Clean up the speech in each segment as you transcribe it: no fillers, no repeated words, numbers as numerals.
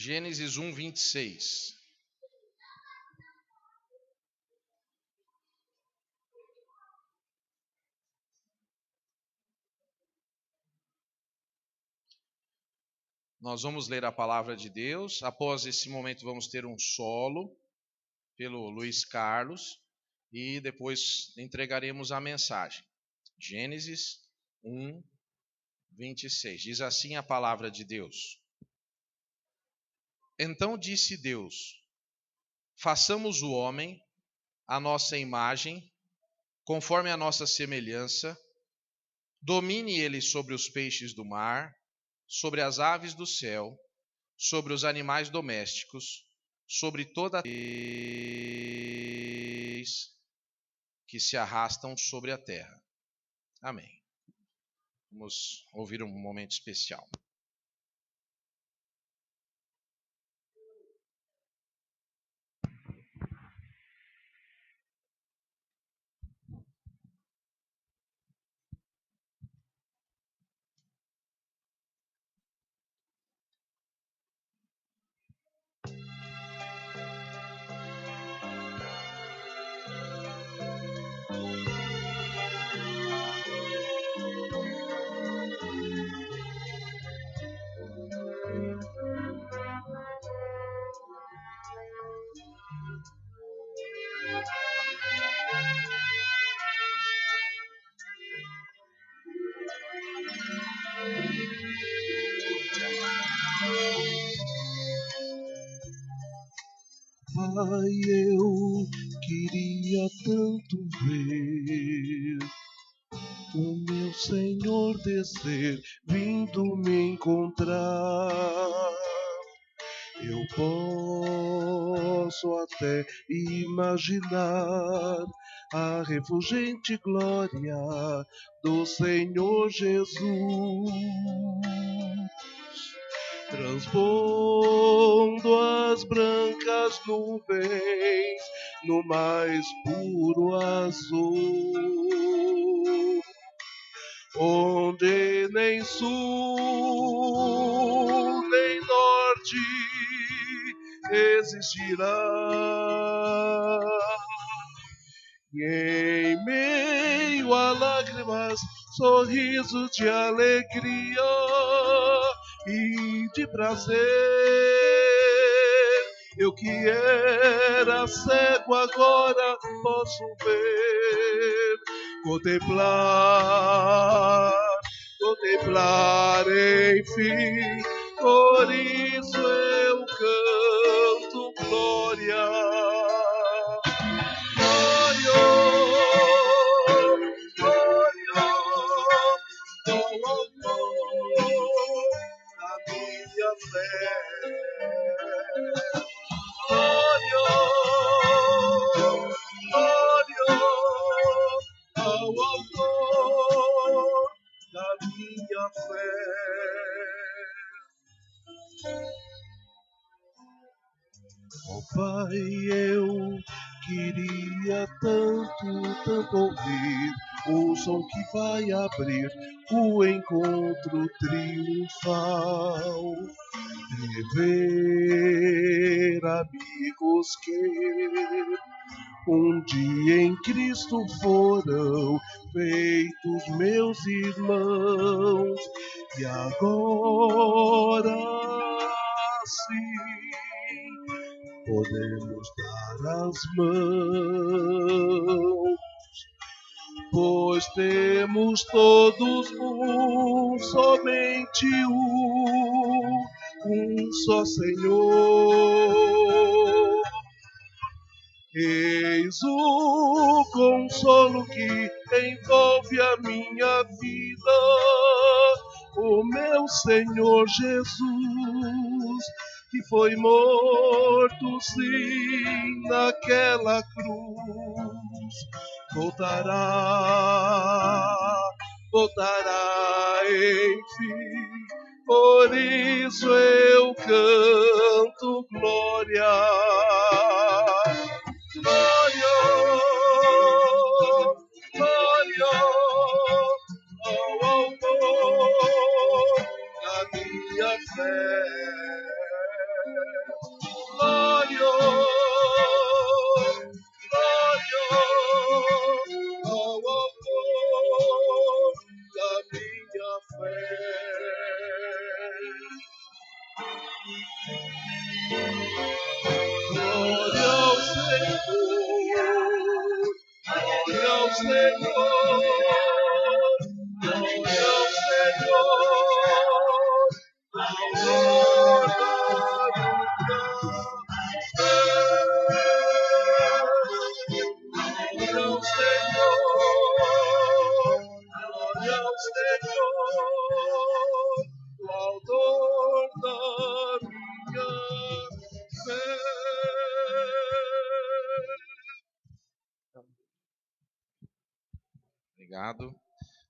Gênesis 1, 26. Nós vamos ler a palavra de Deus. Após esse momento vamos ter um solo pelo Luiz Carlos e depois entregaremos a mensagem. Gênesis 1, 26. Diz assim a palavra de Deus. Então disse Deus: façamos o homem à nossa imagem, conforme a nossa semelhança, domine ele sobre os peixes do mar, sobre as aves do céu, sobre os animais domésticos, sobre toda a que se arrastam sobre a terra. Amém. Vamos ouvir um momento especial. Pai, eu queria tanto ver o meu Senhor descer, vindo me encontrar. Eu posso até imaginar a refulgente glória do Senhor Jesus, transpondo as brancas nuvens no mais puro azul, onde nem sul nem norte existirá. E em meio a lágrimas, sorrisos de alegria e de prazer, eu que era cego agora posso ver, contemplar enfim. Por isso eu canto glória, glória, glória ao autor da minha fé. Glória, glória ao autor da minha fé. Oh Pai, eu queria tanto ouvir o som que vai abrir o encontro triunfal, rever amigos que um dia em Cristo foram feitos meus irmãos, e agora sim podemos dar as mãos, pois temos todos somente um só Senhor. Eis o consolo que envolve a minha vida, o meu Senhor Jesus, que foi morto sim naquela cruz, voltará enfim. Por isso eu canto glória, glória, glória ao autor da minha fé. Glória ao Senhor, glória ao Senhor, glória ao Senhor, ao autor da minha fé. Obrigado.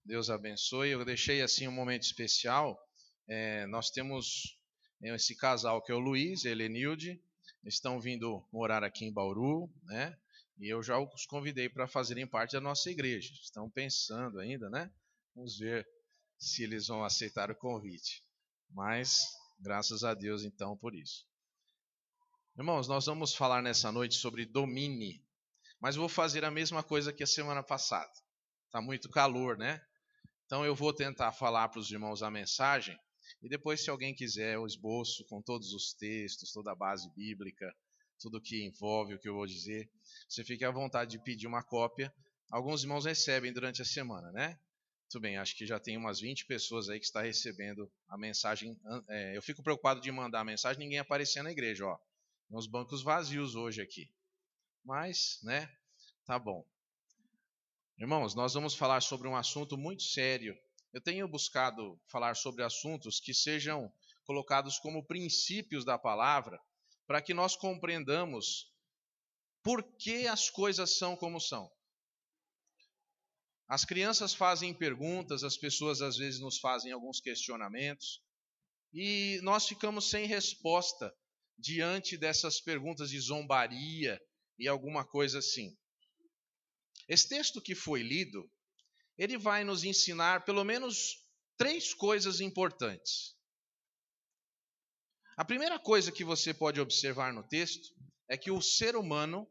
Deus abençoe. Eu deixei assim um momento especial. Nós temos esse casal que é o Luiz e a Helenilde. Estão vindo morar aqui em Bauru, né? E eu já os convidei para fazerem parte da nossa igreja. Estão pensando ainda, né? Vamos ver se eles vão aceitar o convite. Mas, graças a Deus, então, por isso. Irmãos, nós vamos falar nessa noite sobre domine. Mas vou fazer a mesma coisa que a semana passada. Está muito calor, né? Então eu vou tentar falar para os irmãos a mensagem. E depois, se alguém quiser o esboço com todos os textos, toda a base bíblica, tudo que envolve o que eu vou dizer, você fique à vontade de pedir uma cópia. Alguns irmãos recebem durante a semana, né? Muito bem, acho que já tem umas 20 pessoas aí que estão recebendo a mensagem. Eu fico preocupado de mandar a mensagem, ninguém aparecer na igreja, ó. Tem uns bancos vazios hoje aqui. Mas, né? Tá bom. Irmãos, nós vamos falar sobre um assunto muito sério. Eu tenho buscado falar sobre assuntos que sejam colocados como princípios da palavra, para que nós compreendamos por que as coisas são como são. As crianças fazem perguntas, as pessoas às vezes nos fazem alguns questionamentos, e nós ficamos sem resposta diante dessas perguntas de zombaria e alguma coisa assim. Esse texto que foi lido, ele vai nos ensinar pelo menos 3 coisas importantes. A primeira coisa que você pode observar no texto é que o ser humano,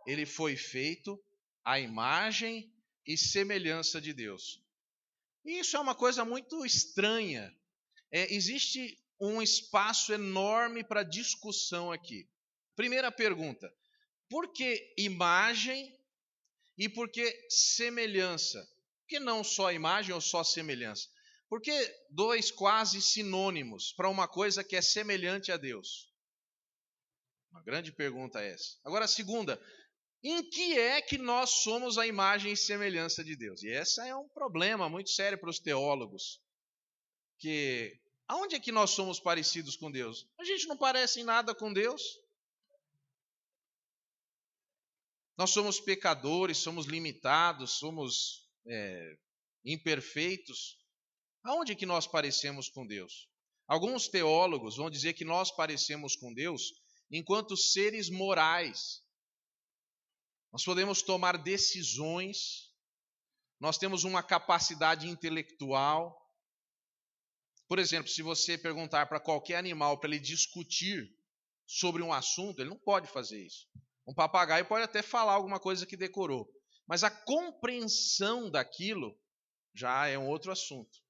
ele foi feito à imagem e semelhança de Deus. E isso é uma coisa muito estranha. Existe um espaço enorme para discussão aqui. Primeira pergunta: por que imagem e por que semelhança? Por que não só imagem ou só semelhança? Por que 2 quase sinônimos para uma coisa que é semelhante a Deus? Uma grande pergunta é essa. Agora a segunda: em que é que nós somos a imagem e semelhança de Deus? E essa é um problema muito sério para os teólogos. Que aonde é que nós somos parecidos com Deus? A gente não parece em nada com Deus. Nós somos pecadores, somos limitados, somos imperfeitos. Aonde é que nós parecemos com Deus? Alguns teólogos vão dizer que nós parecemos com Deus enquanto seres morais. Nós podemos tomar decisões, nós temos uma capacidade intelectual. Por exemplo, se você perguntar para qualquer animal para ele discutir sobre um assunto, ele não pode fazer isso. Um papagaio pode até falar alguma coisa que decorou, mas a compreensão daquilo já é um outro assunto.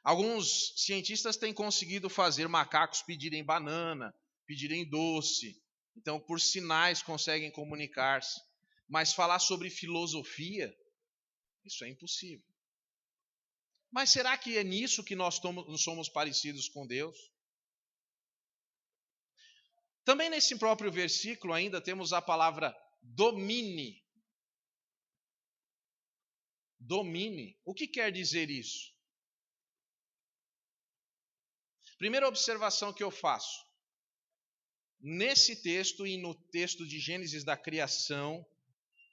Alguns cientistas têm conseguido fazer macacos pedirem banana, pedirem doce. Então, por sinais conseguem comunicar-se. Mas falar sobre filosofia, isso é impossível. Mas será que é nisso que nós somos parecidos com Deus? Também nesse próprio versículo ainda temos a palavra domine. Domine. O que quer dizer isso? Primeira observação que eu faço. Nesse texto e no texto de Gênesis da criação,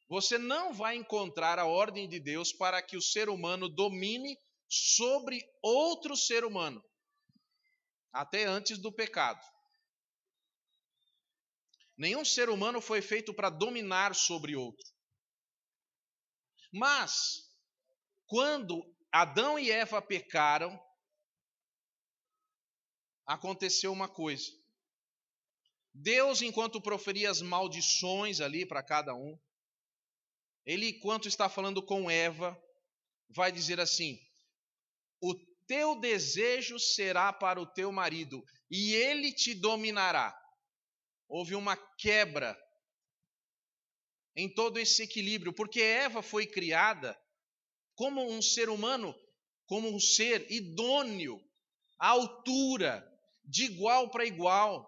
você não vai encontrar a ordem de Deus para que o ser humano domine sobre outro ser humano, até antes do pecado. Nenhum ser humano foi feito para dominar sobre outro. Mas, quando Adão e Eva pecaram, aconteceu uma coisa. Deus, enquanto proferia as maldições ali para cada um, ele, enquanto está falando com Eva, vai dizer assim: o teu desejo será para o teu marido, e ele te dominará. Houve uma quebra em todo esse equilíbrio, porque Eva foi criada como um ser humano, como um ser idôneo, à altura, de igual para igual.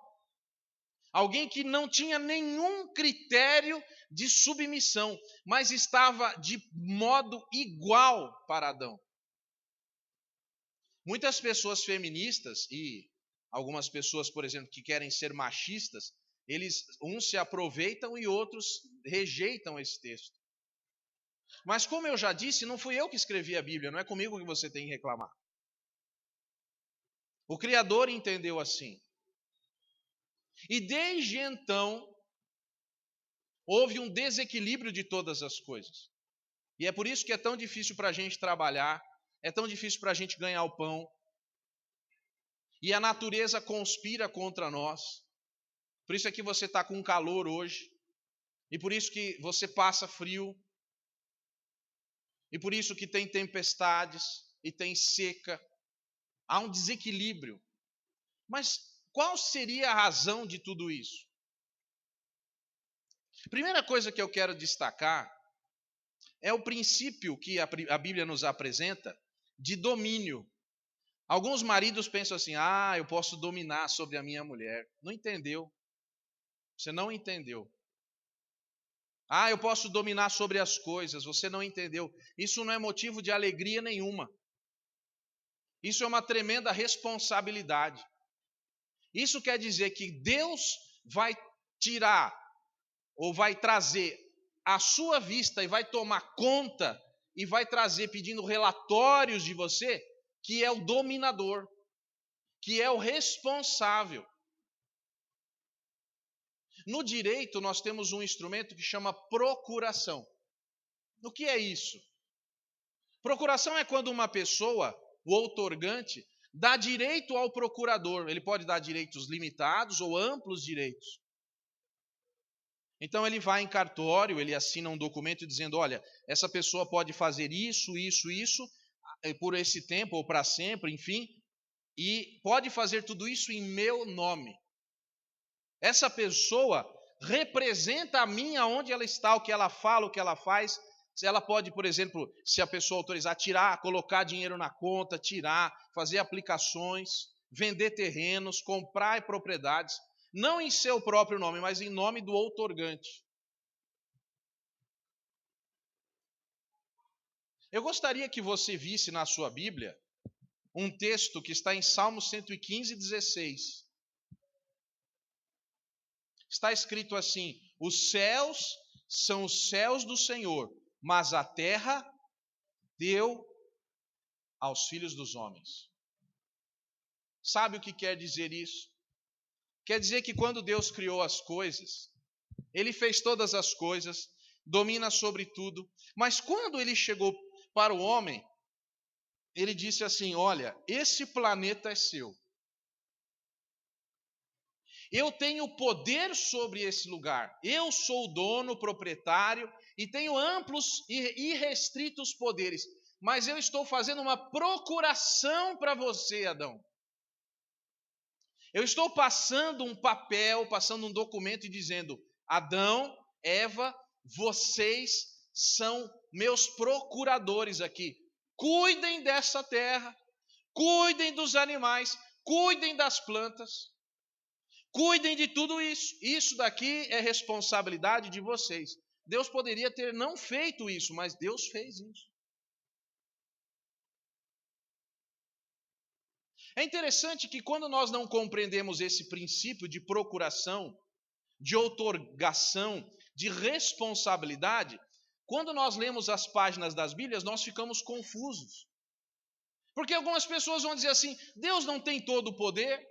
Alguém que não tinha nenhum critério de submissão, mas estava de modo igual para Adão. Muitas pessoas feministas e algumas pessoas, por exemplo, que querem ser machistas, uns se aproveitam e outros rejeitam esse texto. Mas como eu já disse, não fui eu que escrevi a Bíblia, não é comigo que você tem que reclamar. O Criador entendeu assim. E desde então, houve um desequilíbrio de todas as coisas. E é por isso que é tão difícil para a gente trabalhar, é tão difícil para a gente ganhar o pão. E a natureza conspira contra nós. Por isso é que você está com calor hoje. E por isso que você passa frio. E por isso que tem tempestades e tem seca. Há um desequilíbrio. Mas qual seria a razão de tudo isso? Primeira coisa que eu quero destacar é o princípio que a Bíblia nos apresenta de domínio. Alguns maridos pensam assim: eu posso dominar sobre a minha mulher. Não entendeu. Você não entendeu. Eu posso dominar sobre as coisas. Você não entendeu. Isso não é motivo de alegria nenhuma. Isso é uma tremenda responsabilidade. Isso quer dizer que Deus vai tirar ou vai trazer à sua vista e vai tomar conta e vai trazer pedindo relatórios de você, que é o dominador, que é o responsável. No direito, nós temos um instrumento que chama procuração. O que é isso? Procuração é quando uma pessoa, o outorgante, dá direito ao procurador. Ele pode dar direitos limitados ou amplos direitos. Então ele vai em cartório, ele assina um documento dizendo: olha, essa pessoa pode fazer isso, por esse tempo ou para sempre, enfim, e pode fazer tudo isso em meu nome. Essa pessoa representa a mim aonde ela está, o que ela fala, o que ela faz. Se ela pode, por exemplo, se a pessoa autorizar, tirar, colocar dinheiro na conta, tirar, fazer aplicações, vender terrenos, comprar propriedades, não em seu próprio nome, mas em nome do outorgante. Eu gostaria que você visse na sua Bíblia um texto que está em Salmo 115, 16. Está escrito assim: os céus são os céus do Senhor, mas a terra deu aos filhos dos homens. Sabe o que quer dizer isso? Quer dizer que quando Deus criou as coisas, Ele fez todas as coisas, domina sobre tudo, mas quando Ele chegou para o homem, Ele disse assim: olha, esse planeta é seu. Eu tenho poder sobre esse lugar. Eu sou o dono, o proprietário, e tenho amplos e irrestritos poderes. Mas eu estou fazendo uma procuração para você, Adão. Eu estou passando um papel, passando um documento e dizendo: Adão, Eva, vocês são meus procuradores aqui. Cuidem dessa terra, cuidem dos animais, cuidem das plantas. Cuidem de tudo isso. Isso daqui é responsabilidade de vocês. Deus poderia ter não feito isso, mas Deus fez isso. É interessante que quando nós não compreendemos esse princípio de procuração, de outorgação, de responsabilidade, quando nós lemos as páginas das Bíblias, nós ficamos confusos. Porque algumas pessoas vão dizer assim: Deus não tem todo o poder?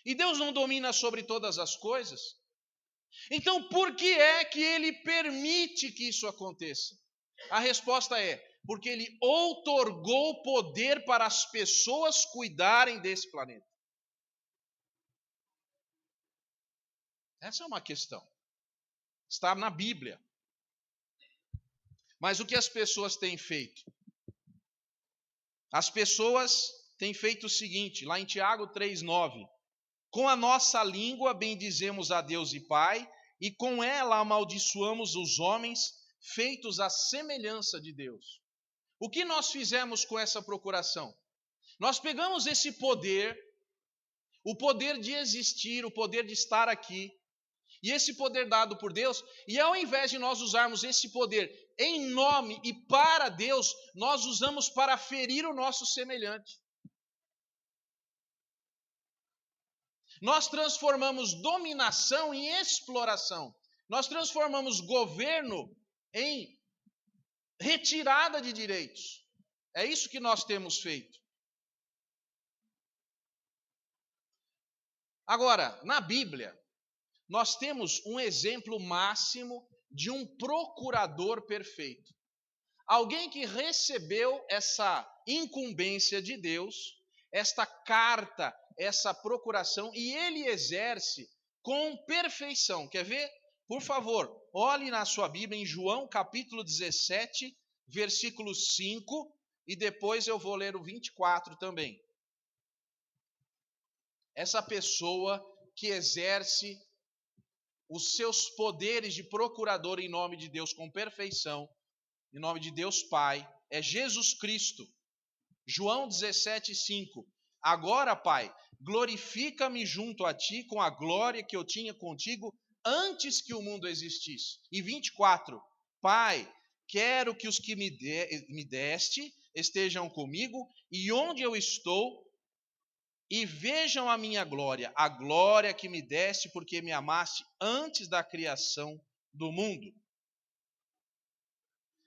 E Deus não domina sobre todas as coisas? Então por que é que Ele permite que isso aconteça? A resposta é: porque Ele outorgou poder para as pessoas cuidarem desse planeta. Essa é uma questão. Está na Bíblia. Mas o que as pessoas têm feito? As pessoas têm feito o seguinte, lá em Tiago 3,9: com a nossa língua bendizemos a Deus e Pai, e com ela amaldiçoamos os homens feitos à semelhança de Deus. O que nós fizemos com essa procuração? Nós pegamos esse poder, o poder de existir, o poder de estar aqui, e esse poder dado por Deus, e ao invés de nós usarmos esse poder em nome e para Deus, nós usamos para ferir o nosso semelhante. Nós transformamos dominação em exploração. Nós transformamos governo em retirada de direitos. É isso que nós temos feito. Agora, na Bíblia, nós temos um exemplo máximo de um procurador perfeito. Alguém que recebeu essa incumbência de Deus, esta carta, essa procuração, e ele exerce com perfeição. Quer ver? Por favor, olhe na sua Bíblia em João capítulo 17, versículo 5, e depois eu vou ler o 24 também. Essa pessoa que exerce os seus poderes de procurador em nome de Deus com perfeição, em nome de Deus Pai, é Jesus Cristo. João 17, 5. Agora, Pai, glorifica-me junto a ti com a glória que eu tinha contigo antes que o mundo existisse. E 24. Pai, quero que os que me deste estejam comigo, e onde eu estou, e vejam a minha glória, a glória que me deste porque me amaste antes da criação do mundo.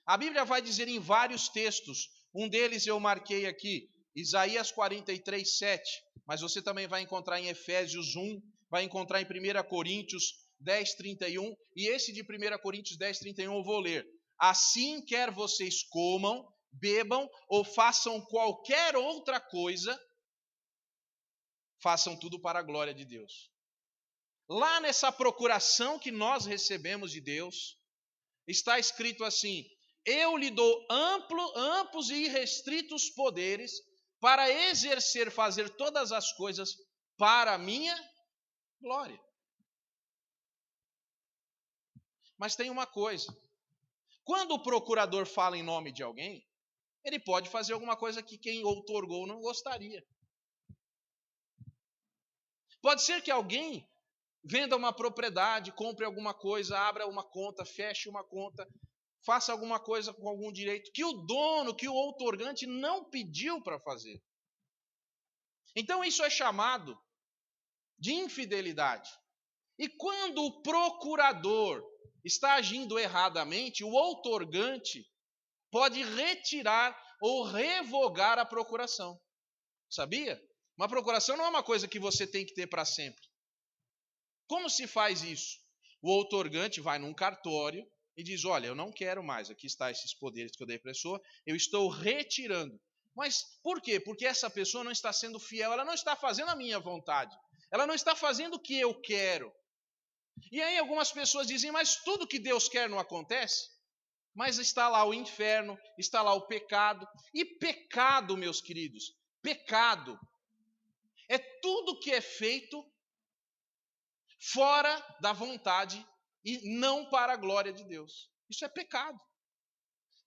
A Bíblia vai dizer em vários textos, um deles eu marquei aqui, Isaías 43, 7, mas você também vai encontrar em Efésios 1, vai encontrar em 1 Coríntios 10, 31, e esse de 1 Coríntios 10, 31 eu vou ler. Assim quer vocês comam, bebam ou façam qualquer outra coisa, façam tudo para a glória de Deus. Lá nessa procuração que nós recebemos de Deus, está escrito assim: eu lhe dou amplos e irrestritos poderes para exercer, fazer todas as coisas para a minha glória. Mas tem uma coisa, quando o procurador fala em nome de alguém, ele pode fazer alguma coisa que quem outorgou não gostaria. Pode ser que alguém venda uma propriedade, compre alguma coisa, abra uma conta, feche uma conta, faça alguma coisa com algum direito que o dono, que o outorgante não pediu para fazer. Então isso é chamado de infidelidade. E quando o procurador está agindo erradamente, o outorgante pode retirar ou revogar a procuração. Sabia? Uma procuração não é uma coisa que você tem que ter para sempre. Como se faz isso? O outorgante vai num cartório e diz: olha, eu não quero mais, aqui está esses poderes que eu dei para a pessoa, eu estou retirando. Mas por quê? Porque essa pessoa não está sendo fiel, ela não está fazendo a minha vontade, ela não está fazendo o que eu quero. E aí algumas pessoas dizem: mas tudo que Deus quer não acontece? Mas está lá o inferno, está lá o pecado. E pecado, meus queridos, pecado é tudo que é feito fora da vontade e não para a glória de Deus. Isso é pecado.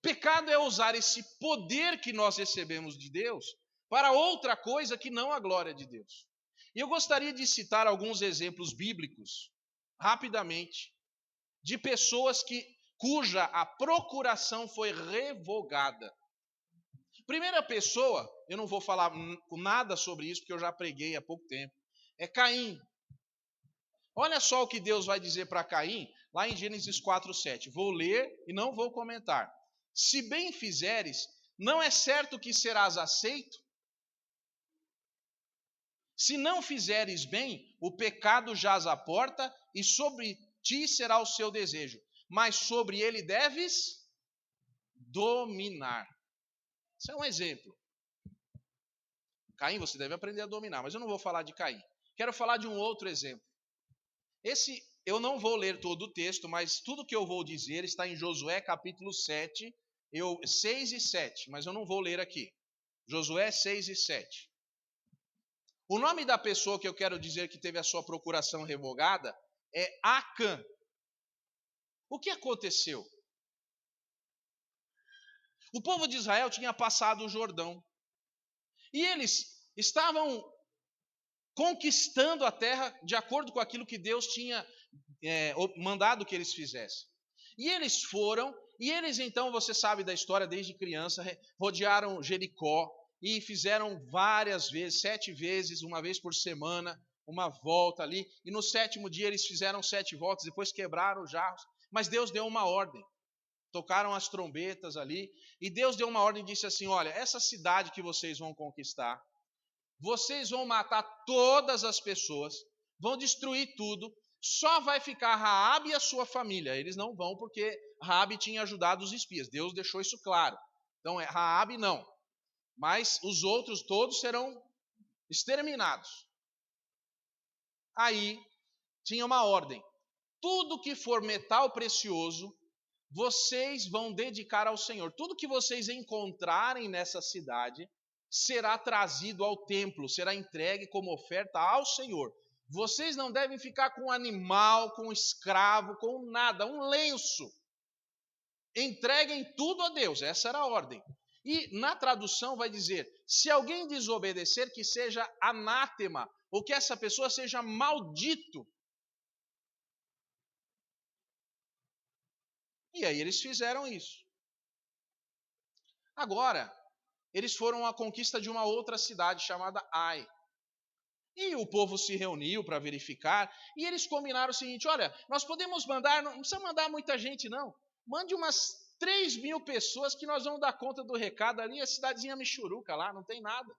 Pecado é usar esse poder que nós recebemos de Deus para outra coisa que não a glória de Deus. E eu gostaria de citar alguns exemplos bíblicos, rapidamente, de pessoas cuja a procuração foi revogada. Primeira pessoa, eu não vou falar nada sobre isso, porque eu já preguei há pouco tempo, é Caim. Olha só o que Deus vai dizer para Caim, lá em Gênesis 4:7. Vou ler e não vou comentar. Se bem fizeres, não é certo que serás aceito? Se não fizeres bem, o pecado jaz à porta, e sobre ti será o seu desejo, mas sobre ele deves dominar. Isso é um exemplo. Caim, você deve aprender a dominar, mas eu não vou falar de Caim. Quero falar de um outro exemplo. Esse, eu não vou ler todo o texto, mas tudo que eu vou dizer está em Josué capítulo 7, 6 e 7, mas eu não vou ler aqui. Josué 6 e 7. O nome da pessoa que eu quero dizer que teve a sua procuração revogada é Acã. O que aconteceu? O povo de Israel tinha passado o Jordão. E eles estavam conquistando a terra de acordo com aquilo que Deus tinha mandado que eles fizessem. E eles foram, e eles então, você sabe da história desde criança, rodearam Jericó e fizeram várias vezes, 7 vezes, uma vez por semana, uma volta ali. E no 7º dia eles fizeram 7 voltas, depois quebraram os jarros. Mas Deus deu uma ordem. Tocaram as trombetas ali, e Deus deu uma ordem e disse assim: olha, essa cidade que vocês vão conquistar, vocês vão matar todas as pessoas, vão destruir tudo, só vai ficar Raabe e a sua família. Eles não vão porque Raabe tinha ajudado os espias, Deus deixou isso claro. Então Raabe não, mas os outros todos serão exterminados. Aí tinha uma ordem: tudo que for metal precioso, vocês vão dedicar ao Senhor. Tudo que vocês encontrarem nessa cidade será trazido ao templo, será entregue como oferta ao Senhor. Vocês não devem ficar com animal, com escravo, com nada, um lenço. Entreguem tudo a Deus, essa era a ordem. E na tradução vai dizer: se alguém desobedecer, que seja anátema, ou que essa pessoa seja maldito. E aí eles fizeram isso. Agora, eles foram à conquista de uma outra cidade chamada Ai. E o povo se reuniu para verificar, e eles combinaram o seguinte: olha, nós podemos mandar, não precisa mandar muita gente não, mande umas 3.000 pessoas que nós vamos dar conta do recado ali, a cidadezinha Michuruca lá, não tem nada.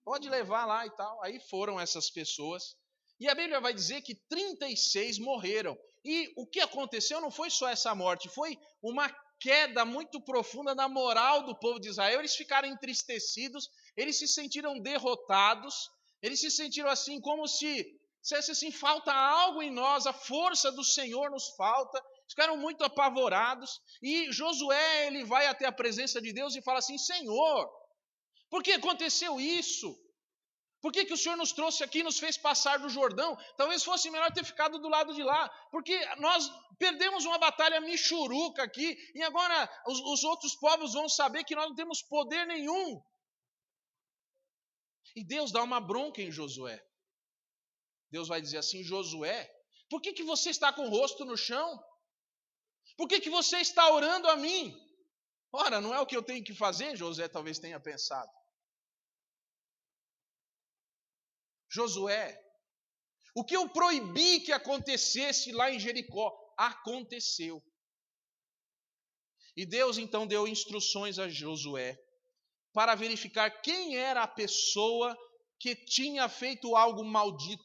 Pode levar lá e tal. Aí foram essas pessoas, e a Bíblia vai dizer que 36 morreram. E o que aconteceu não foi só essa morte, foi uma queda muito profunda na moral do povo de Israel. Eles ficaram entristecidos, eles se sentiram derrotados, eles se sentiram assim como se assim, falta algo em nós, a força do Senhor nos falta. Ficaram muito apavorados, e Josué, ele vai até a presença de Deus e fala assim: Senhor, por que aconteceu isso? Por que o Senhor nos trouxe aqui e nos fez passar do Jordão? Talvez fosse melhor ter ficado do lado de lá, porque nós perdemos uma batalha michuruca aqui, e agora os outros povos vão saber que nós não temos poder nenhum. E Deus dá uma bronca em Josué. Deus vai dizer assim: Josué, por que você está com o rosto no chão? Por que você está orando a mim? Ora, não é o que eu tenho que fazer? Josué talvez tenha pensado. Josué, o que eu proibi que acontecesse lá em Jericó, aconteceu. E Deus então deu instruções a Josué para verificar quem era a pessoa que tinha feito algo maldito.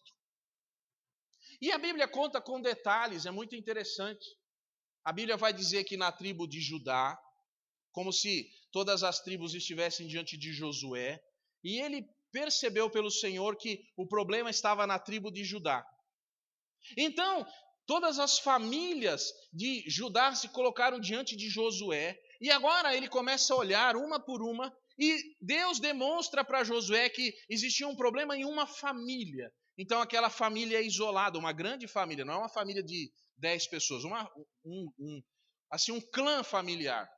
E a Bíblia conta com detalhes, é muito interessante. A Bíblia vai dizer que na tribo de Judá, como se todas as tribos estivessem diante de Josué, e ele percebeu pelo Senhor que o problema estava na tribo de Judá. Então, todas as famílias de Judá se colocaram diante de Josué, e agora ele começa a olhar uma por uma, e Deus demonstra para Josué que existia um problema em uma família. Então aquela família é isolada, uma grande família, não é uma família de 10 pessoas, um clã familiar.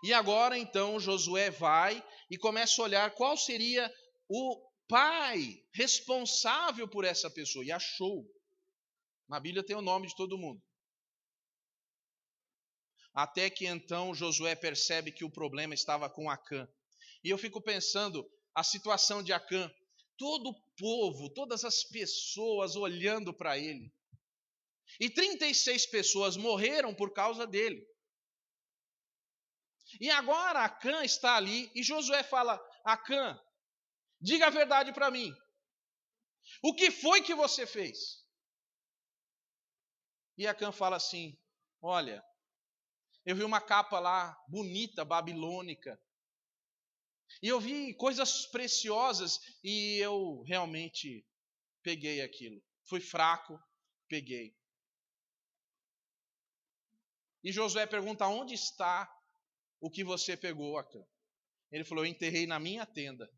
E agora então Josué vai e começa a olhar qual seria o pai responsável por essa pessoa. E achou. Na Bíblia tem o nome de todo mundo. Até que então Josué percebe que o problema estava com Acã. E eu fico pensando, a situação de Acã, todo o povo, todas as pessoas olhando para ele. E 36 pessoas morreram por causa dele. E agora Acã está ali e Josué fala: Acã, diga a verdade para mim. O que foi que você fez? E Acã fala assim: olha, eu vi uma capa lá, bonita, babilônica. E eu vi coisas preciosas e eu realmente peguei aquilo. Fui fraco, peguei. E Josué pergunta: onde está o que você pegou, Acã? Ele falou: eu enterrei na minha tenda.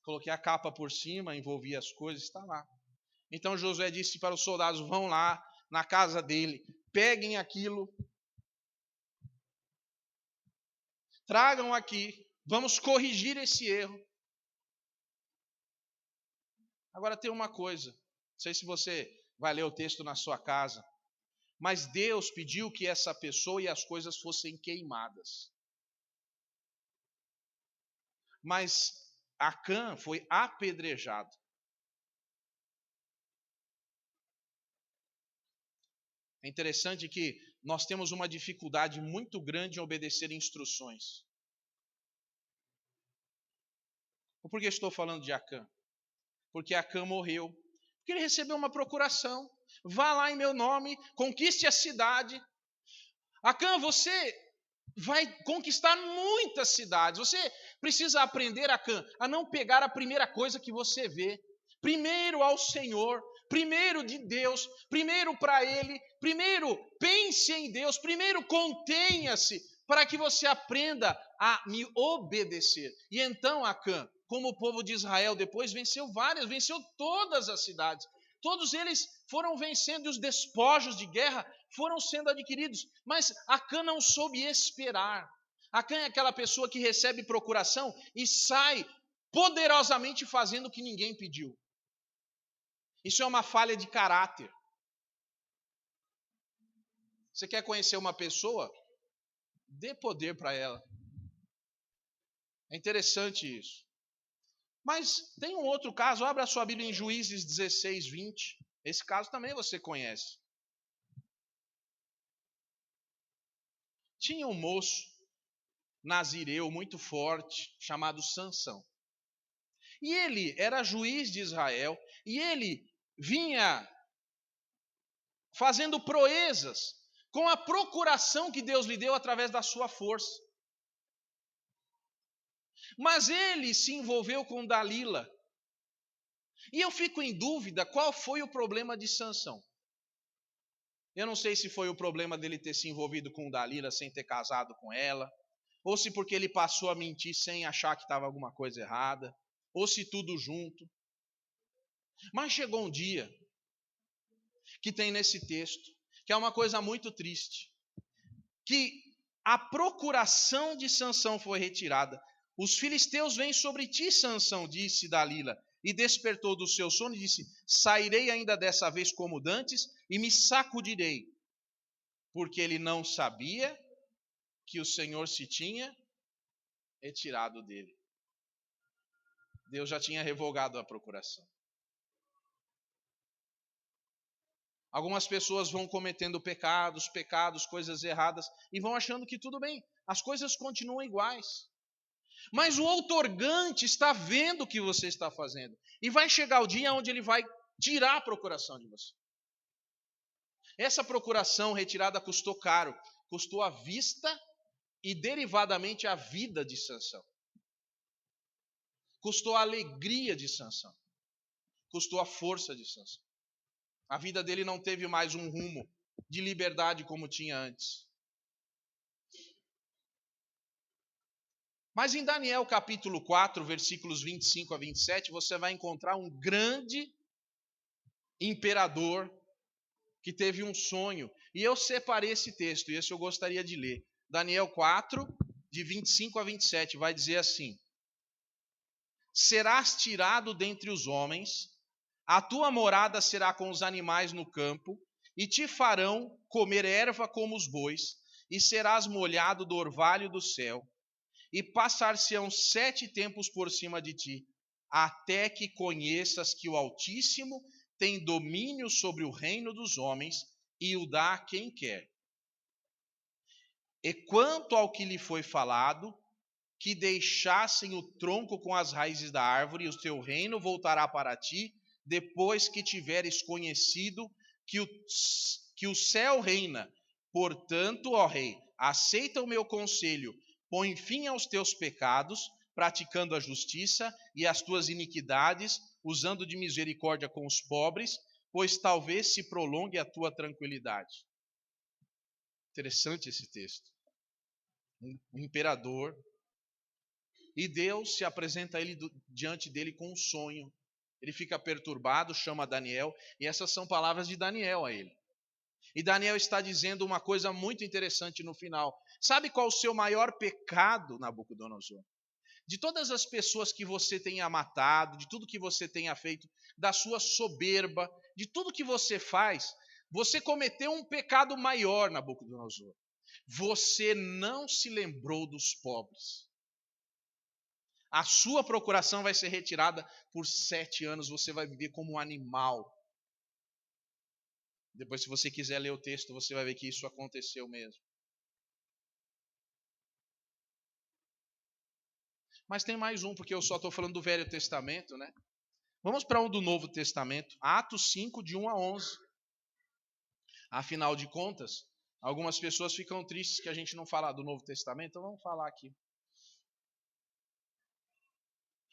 Coloquei a capa por cima, envolvi as coisas, está lá. Então Josué disse para os soldados: vão lá na casa dele, peguem aquilo, tragam aqui, vamos corrigir esse erro. Agora tem uma coisa, não sei se você vai ler o texto na sua casa, mas Deus pediu que essa pessoa e as coisas fossem queimadas. Mas Acã foi apedrejado. É interessante que nós temos uma dificuldade muito grande em obedecer instruções. Por que estou falando de Acã? Porque Acã morreu. Porque ele recebeu uma procuração. Vá lá em meu nome, conquiste a cidade. Acã, você vai conquistar muitas cidades. Você precisa aprender, Acã, a não pegar a primeira coisa que você vê. Primeiro ao Senhor, primeiro de Deus, primeiro para Ele, primeiro pense em Deus, primeiro contenha-se, para que você aprenda a me obedecer. E então Acã, como o povo de Israel depois venceu todas as cidades. Todos eles foram vencendo e os despojos de guerra foram sendo adquiridos. Mas Acã não soube esperar. Acã é aquela pessoa que recebe procuração e sai poderosamente fazendo o que ninguém pediu. Isso é uma falha de caráter. Você quer conhecer uma pessoa? Dê poder para ela. É interessante isso. Mas tem um outro caso, abra a sua Bíblia em Juízes 16, 20. Esse caso também você conhece. Tinha um moço nazireu muito forte, chamado Sansão. E ele era juiz de Israel, e ele vinha fazendo proezas com a procuração que Deus lhe deu através da sua força. Mas ele se envolveu com Dalila. E eu fico em dúvida qual foi o problema de Sansão. Eu não sei se foi o problema dele ter se envolvido com Dalila sem ter casado com ela, ou se porque ele passou a mentir sem achar que estava alguma coisa errada, ou se tudo junto. Mas chegou um dia que tem nesse texto, que é uma coisa muito triste, que a procuração de Sansão foi retirada. Os filisteus vêm sobre ti, Sansão, disse Dalila, e despertou do seu sono e disse: sairei ainda dessa vez como dantes e me sacudirei, porque ele não sabia que o Senhor se tinha retirado dele. Deus já tinha revogado a procuração. Algumas pessoas vão cometendo pecados, coisas erradas, e vão achando que tudo bem, as coisas continuam iguais. Mas o outorgante está vendo o que você está fazendo, e vai chegar o dia onde ele vai tirar a procuração de você. Essa procuração retirada custou caro, custou a vista e derivadamente a vida de Sansão. Custou a alegria de Sansão, custou a força de Sansão. A vida dele não teve mais um rumo de liberdade como tinha antes. Mas em Daniel capítulo 4, versículos 25 a 27, você vai encontrar um grande imperador que teve um sonho. E eu separei esse texto, e esse eu gostaria de ler. Daniel 4, de 25 a 27, vai dizer assim: serás tirado dentre os homens, a tua morada será com os animais no campo, e te farão comer erva como os bois, e serás molhado do orvalho do céu, e passar-se-ão 7 tempos por cima de ti, até que conheças que o Altíssimo tem domínio sobre o reino dos homens, e o dá a quem quer. E quanto ao que lhe foi falado, que deixassem o tronco com as raízes da árvore, e o teu reino voltará para ti, depois que tiveres conhecido que o céu reina. Portanto, ó rei, aceita o meu conselho, põe fim aos teus pecados, praticando a justiça e as tuas iniquidades, usando de misericórdia com os pobres, pois talvez se prolongue a tua tranquilidade. Interessante esse texto. Um imperador E Deus se apresenta a ele diante dele com um sonho. Ele fica perturbado, chama Daniel, e essas são palavras de Daniel a ele. E Daniel está dizendo uma coisa muito interessante no final. Sabe qual o seu maior pecado, Nabucodonosor? De todas as pessoas que você tenha matado, de tudo que você tenha feito, da sua soberba, de tudo que você faz, você cometeu um pecado maior, Nabucodonosor. Você não se lembrou dos pobres. A sua procuração vai ser retirada por 7 anos, você vai viver como um animal. Depois, se você quiser ler o texto, você vai ver que isso aconteceu mesmo. Mas tem mais um, porque eu só estou falando do Velho Testamento, né? Vamos para um do Novo Testamento, Atos 5, de 1 a 11. Afinal de contas, algumas pessoas ficam tristes que a gente não fala do Novo Testamento, então vamos falar aqui.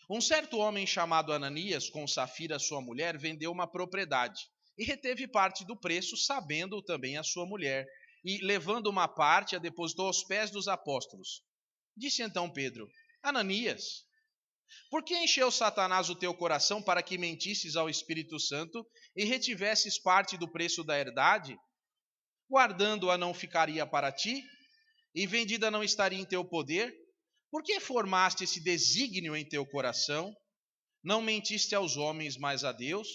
Um certo homem chamado Ananias, com Safira, sua mulher, vendeu uma propriedade e reteve parte do preço, sabendo também a sua mulher, e levando uma parte, a depositou aos pés dos apóstolos. Disse então Pedro: Ananias, por que encheu Satanás o teu coração para que mentisses ao Espírito Santo e retivesses parte do preço da herdade? Guardando-a não ficaria para ti, e vendida não estaria em teu poder? Por que formaste esse desígnio em teu coração? Não mentiste aos homens, mas a Deus?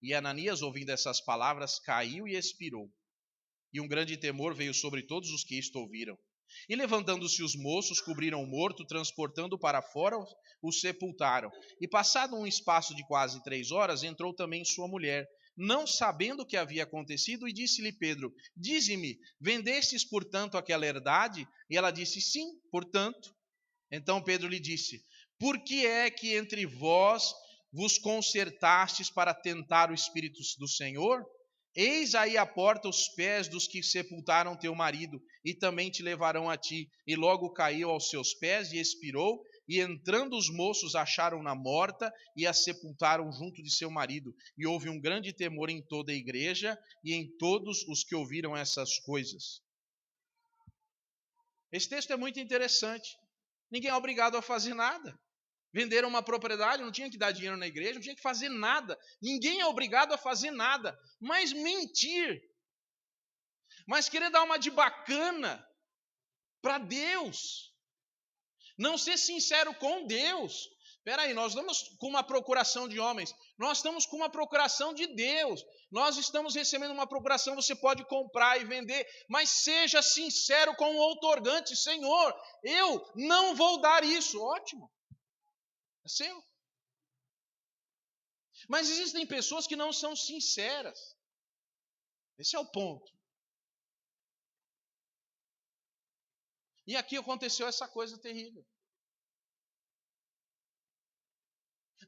E Ananias, ouvindo essas palavras, caiu e expirou. E um grande temor veio sobre todos os que isto ouviram. E levantando-se os moços, cobriram o morto, transportando para fora, o sepultaram. E passado um espaço de quase 3 horas, entrou também sua mulher, não sabendo o que havia acontecido, e disse-lhe Pedro: Dize-me, vendestes portanto aquela herdade? E ela disse: Sim, portanto. Então Pedro lhe disse: Por que é que entre vós vos concertastes para tentar o Espírito do Senhor? Eis aí a porta os pés dos que sepultaram teu marido, e também te levarão a ti. E logo caiu aos seus pés e expirou, e entrando os moços acharam-na morta e a sepultaram junto de seu marido. E houve um grande temor em toda a igreja e em todos os que ouviram essas coisas. Esse texto é muito interessante. Ninguém é obrigado a fazer nada. Venderam uma propriedade, não tinha que dar dinheiro na igreja, não tinha que fazer nada. Ninguém é obrigado a fazer nada. Mas mentir, mas querer dar uma de bacana para Deus, não ser sincero com Deus. Espera aí, nós estamos com uma procuração de homens, nós estamos com uma procuração de Deus. Nós estamos recebendo uma procuração, você pode comprar e vender, mas seja sincero com o outorgante. Senhor, eu não vou dar isso. Ótimo, é seu. Mas existem pessoas que não são sinceras. Esse é o ponto. E aqui aconteceu essa coisa terrível.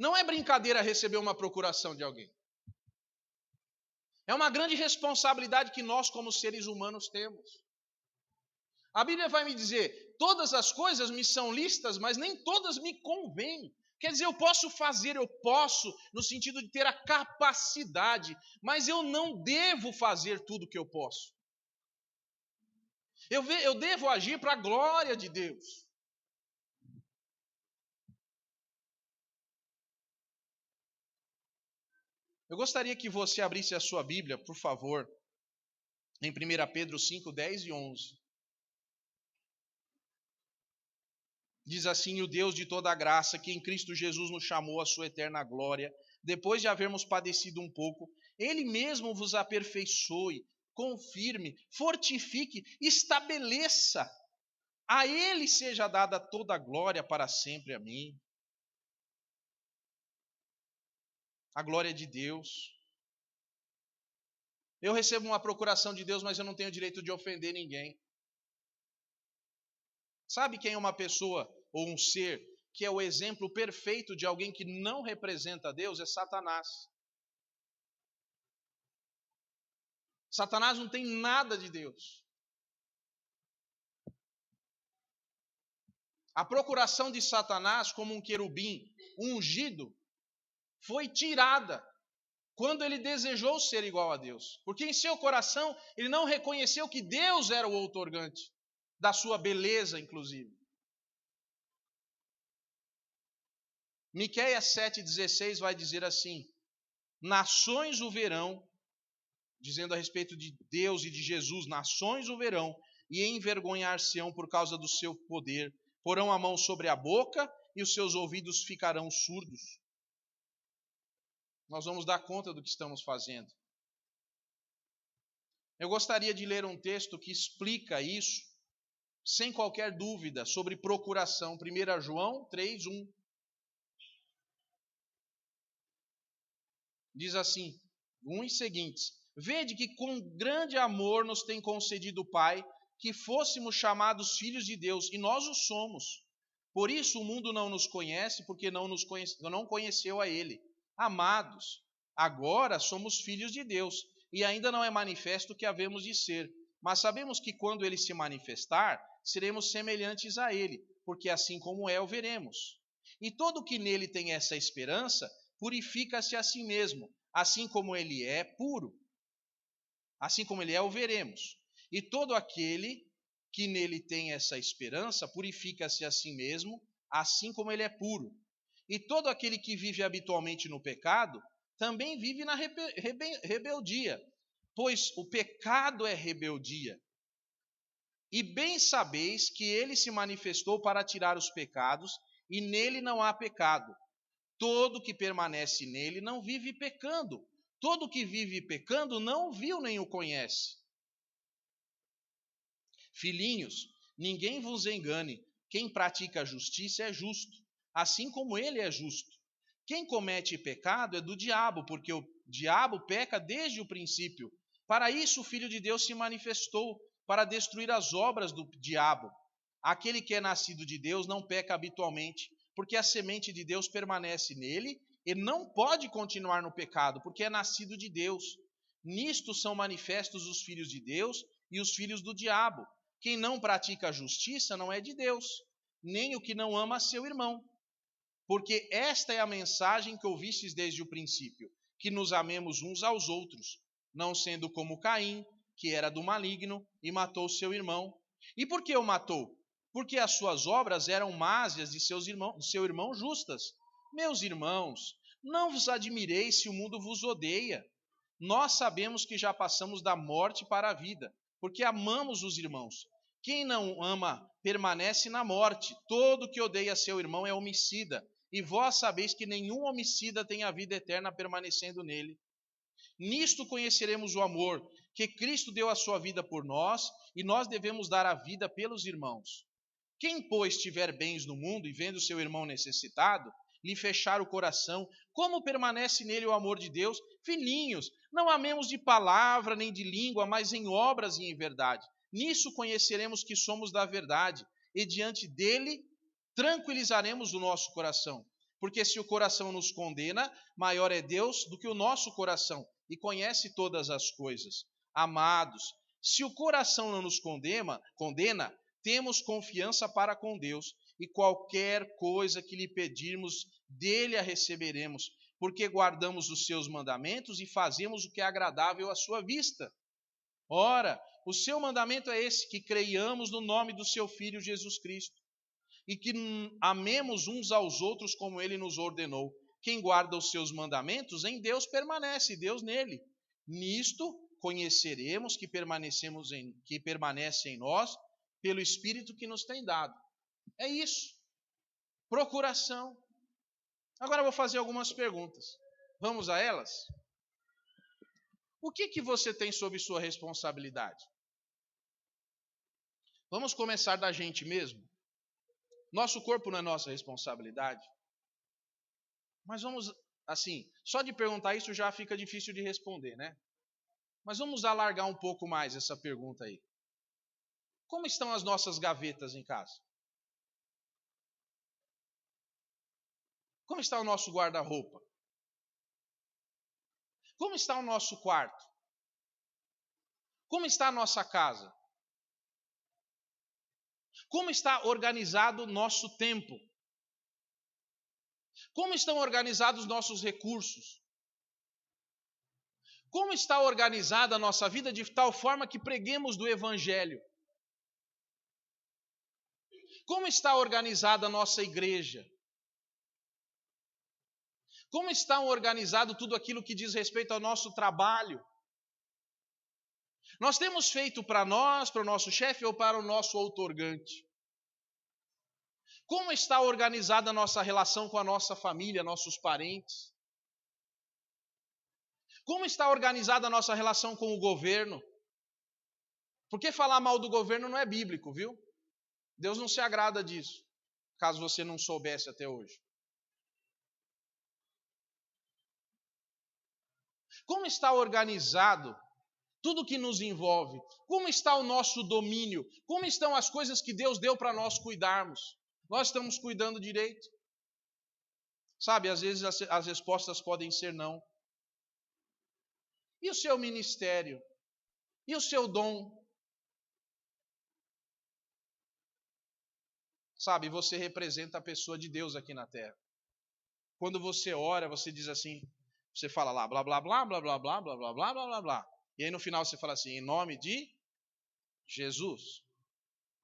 Não é brincadeira receber uma procuração de alguém. É uma grande responsabilidade que nós, como seres humanos, temos. A Bíblia vai me dizer: todas as coisas me são lícitas, mas nem todas me convêm. Quer dizer, eu posso fazer, eu posso, no sentido de ter a capacidade, mas eu não devo fazer tudo o que eu posso. Eu devo agir para a glória de Deus. Eu gostaria que você abrisse a sua Bíblia, por favor, em 1 Pedro 5, 10 e 11. Diz assim: o Deus de toda a graça, que em Cristo Jesus nos chamou à sua eterna glória, depois de havermos padecido um pouco, Ele mesmo vos aperfeiçoe, confirme, fortifique, estabeleça. A Ele seja dada toda a glória para sempre. Amém. A glória de Deus. Eu recebo uma procuração de Deus, mas eu não tenho direito de ofender ninguém. Sabe quem é uma pessoa ou um ser que é o exemplo perfeito de alguém que não representa Deus? É Satanás. Satanás não tem nada de Deus. A procuração de Satanás como um querubim ungido foi tirada quando ele desejou ser igual a Deus. Porque em seu coração ele não reconheceu que Deus era o outorgante da sua beleza, inclusive. Miqueias 7,16 vai dizer assim: nações o verão, dizendo a respeito de Deus e de Jesus, nações o verão e envergonhar-se-ão por causa do seu poder, porão a mão sobre a boca e os seus ouvidos ficarão surdos. Nós vamos dar conta do que estamos fazendo. Eu gostaria de ler um texto que explica isso, sem qualquer dúvida, sobre procuração. 1 João 3:1. Diz assim, 1 e seguintes: vede que com grande amor nos tem concedido o Pai, que fôssemos chamados filhos de Deus, e nós o somos. Por isso o mundo não nos conhece, porque não conheceu a Ele. Amados, agora somos filhos de Deus, e ainda não é manifesto o que havemos de ser. Mas sabemos que quando Ele se manifestar, seremos semelhantes a Ele, porque assim como é, o veremos. E todo que nele tem essa esperança, purifica-se a si mesmo, assim como Ele é puro. Assim como Ele é, o veremos. E todo aquele que nele tem essa esperança, purifica-se a si mesmo, assim como Ele é puro. E todo aquele que vive habitualmente no pecado, também vive na rebeldia, pois o pecado é rebeldia. E bem sabeis que Ele se manifestou para tirar os pecados, e nele não há pecado. Todo que permanece nele não vive pecando. Todo que vive pecando não viu nem o conhece. Filhinhos, ninguém vos engane. Quem pratica a justiça é justo, assim como Ele é justo. Quem comete pecado é do diabo, porque o diabo peca desde o princípio. Para isso o Filho de Deus se manifestou, para destruir as obras do diabo. Aquele que é nascido de Deus não peca habitualmente, porque a semente de Deus permanece nele e não pode continuar no pecado, porque é nascido de Deus. Nisto são manifestos os filhos de Deus e os filhos do diabo. Quem não pratica a justiça não é de Deus, nem o que não ama seu irmão. Porque esta é a mensagem que ouvistes desde o princípio, que nos amemos uns aos outros, não sendo como Caim, que era do maligno e matou seu irmão. E por que o matou? Porque as suas obras eram más e as de seu irmão justas. Meus irmãos, não vos admireis se o mundo vos odeia. Nós sabemos que já passamos da morte para a vida, porque amamos os irmãos. Quem não ama permanece na morte. Todo que odeia seu irmão é homicida. E vós sabeis que nenhum homicida tem a vida eterna permanecendo nele. Nisto conheceremos o amor, que Cristo deu a sua vida por nós, e nós devemos dar a vida pelos irmãos. Quem, pois, tiver bens no mundo e vendo seu irmão necessitado, lhe fechar o coração, como permanece nele o amor de Deus? Filhinhos, não amemos de palavra nem de língua, mas em obras e em verdade. Nisso conheceremos que somos da verdade, e diante dele tranquilizaremos o nosso coração. Porque se o coração nos condena, maior é Deus do que o nosso coração, e conhece todas as coisas. Amados, se o coração não nos condena, temos confiança para com Deus, e qualquer coisa que lhe pedirmos, dele a receberemos, porque guardamos os seus mandamentos e fazemos o que é agradável à sua vista. Ora, o seu mandamento é esse, que creiamos no nome do seu Filho Jesus Cristo, e que amemos uns aos outros como ele nos ordenou. Quem guarda os seus mandamentos, em Deus permanece, Deus nele. Nisto conheceremos que permanece em nós, pelo Espírito que nos tem dado. É isso. Procuração. Agora eu vou fazer algumas perguntas. Vamos a elas? O que você tem sob sua responsabilidade? Vamos começar da gente mesmo? Nosso corpo não é nossa responsabilidade? Mas vamos, assim, só de perguntar isso já fica difícil de responder, né? Mas vamos alargar um pouco mais essa pergunta aí. Como estão as nossas gavetas em casa? Como está o nosso guarda-roupa? Como está o nosso quarto? Como está a nossa casa? Como está organizado o nosso tempo? Como estão organizados os nossos recursos? Como está organizada a nossa vida de tal forma que preguemos do Evangelho? Como está organizada a nossa igreja? Como está organizado tudo aquilo que diz respeito ao nosso trabalho? Nós temos feito para nós, para o nosso chefe ou para o nosso outorgante? Como está organizada a nossa relação com a nossa família, nossos parentes? Como está organizada a nossa relação com o governo? Porque falar mal do governo não é bíblico, viu? Deus não se agrada disso, caso você não soubesse até hoje. Como está organizado tudo que nos envolve? Como está o nosso domínio? Como estão as coisas que Deus deu para nós cuidarmos? Nós estamos cuidando direito? Sabe, às vezes as respostas podem ser não. E o seu ministério? E o seu dom? Sabe, você representa a pessoa de Deus aqui na terra. Quando você ora, você diz assim, você fala lá, blá, blá, blá, blá, blá, blá, blá, blá, blá, blá, blá, blá. E aí no final você fala assim, em nome de Jesus.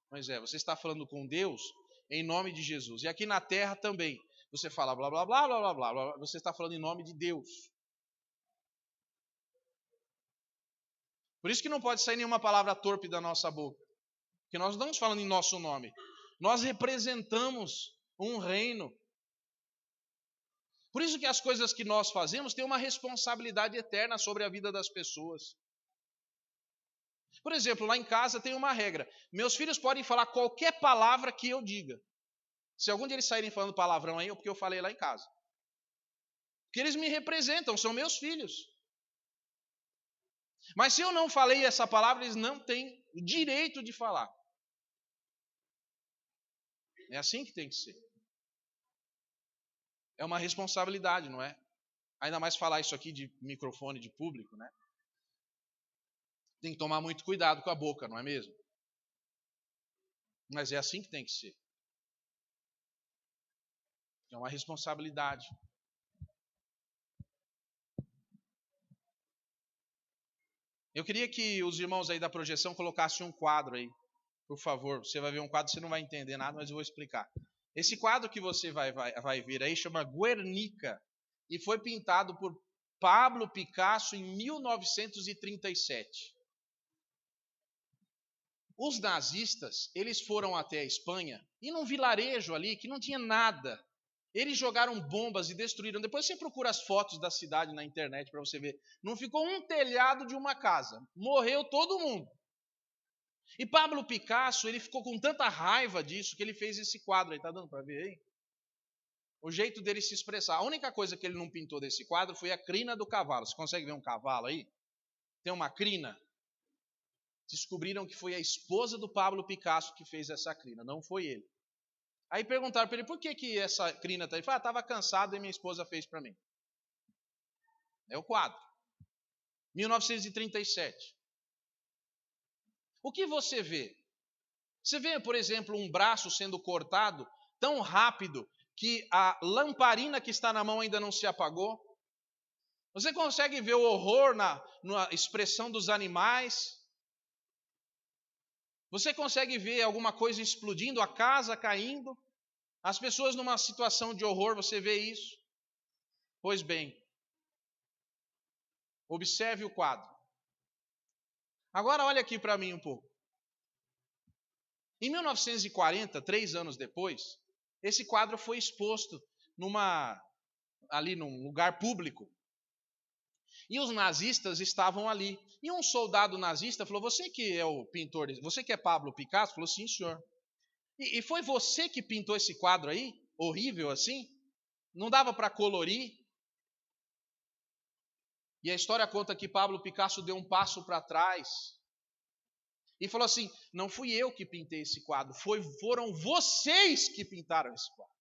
Pois é, você está falando com Deus em nome de Jesus. E aqui na terra também. Você fala blá, blá, blá, blá, blá, blá, blá. Você está falando em nome de Deus. Por isso que não pode sair nenhuma palavra torpe da nossa boca. Porque nós não estamos falando em nosso nome. Nós representamos um reino. Por isso que as coisas que nós fazemos têm uma responsabilidade eterna sobre a vida das pessoas. Por exemplo, lá em casa tem uma regra. Meus filhos podem falar qualquer palavra que eu diga. Se algum dia eles saírem falando palavrão aí, é porque eu falei lá em casa. Porque eles me representam, são meus filhos. Mas se eu não falei essa palavra, eles não têm o direito de falar. É assim que tem que ser. É uma responsabilidade, não é? Ainda mais falar isso aqui de microfone de público, né? Tem que tomar muito cuidado com a boca, não é mesmo? Mas é assim que tem que ser. É uma responsabilidade. Eu queria que os irmãos aí da projeção colocassem um quadro aí, por favor. Você vai ver um quadro, você não vai entender nada, mas eu vou explicar. Esse quadro que você vai ver aí chama Guernica e foi pintado por Pablo Picasso em 1937. Os nazistas, eles foram até a Espanha e num vilarejo ali que não tinha nada, eles jogaram bombas e destruíram. Depois você procura as fotos da cidade na internet para você ver. Não ficou um telhado de uma casa. Morreu todo mundo. E Pablo Picasso, ele ficou com tanta raiva disso que ele fez esse quadro aí. Tá dando para ver aí? O jeito dele se expressar. A única coisa que ele não pintou desse quadro foi a crina do cavalo. Você consegue ver um cavalo aí? Tem uma crina. Descobriram que foi a esposa do Pablo Picasso que fez essa crina. Não foi ele. Aí perguntaram para ele, por que essa crina está aí? Ele falou, estava cansado e minha esposa fez para mim. É o quadro. 1937. O que você vê? Você vê, por exemplo, um braço sendo cortado tão rápido que a lamparina que está na mão ainda não se apagou? Você consegue ver o horror na expressão dos animais? Você consegue ver alguma coisa explodindo, a casa caindo? As pessoas numa situação de horror, você vê isso? Pois bem, observe o quadro. Agora olha aqui para mim um pouco. Em 1940, 3 anos depois, esse quadro foi exposto ali num lugar público. E os nazistas estavam ali. E um soldado nazista falou, você que é o pintor, você que é Pablo Picasso? Falou, sim, senhor. E foi você que pintou esse quadro aí? Horrível assim? Não dava para colorir? E a história conta que Pablo Picasso deu um passo para trás e falou assim, não fui eu que pintei esse quadro, foram vocês que pintaram esse quadro.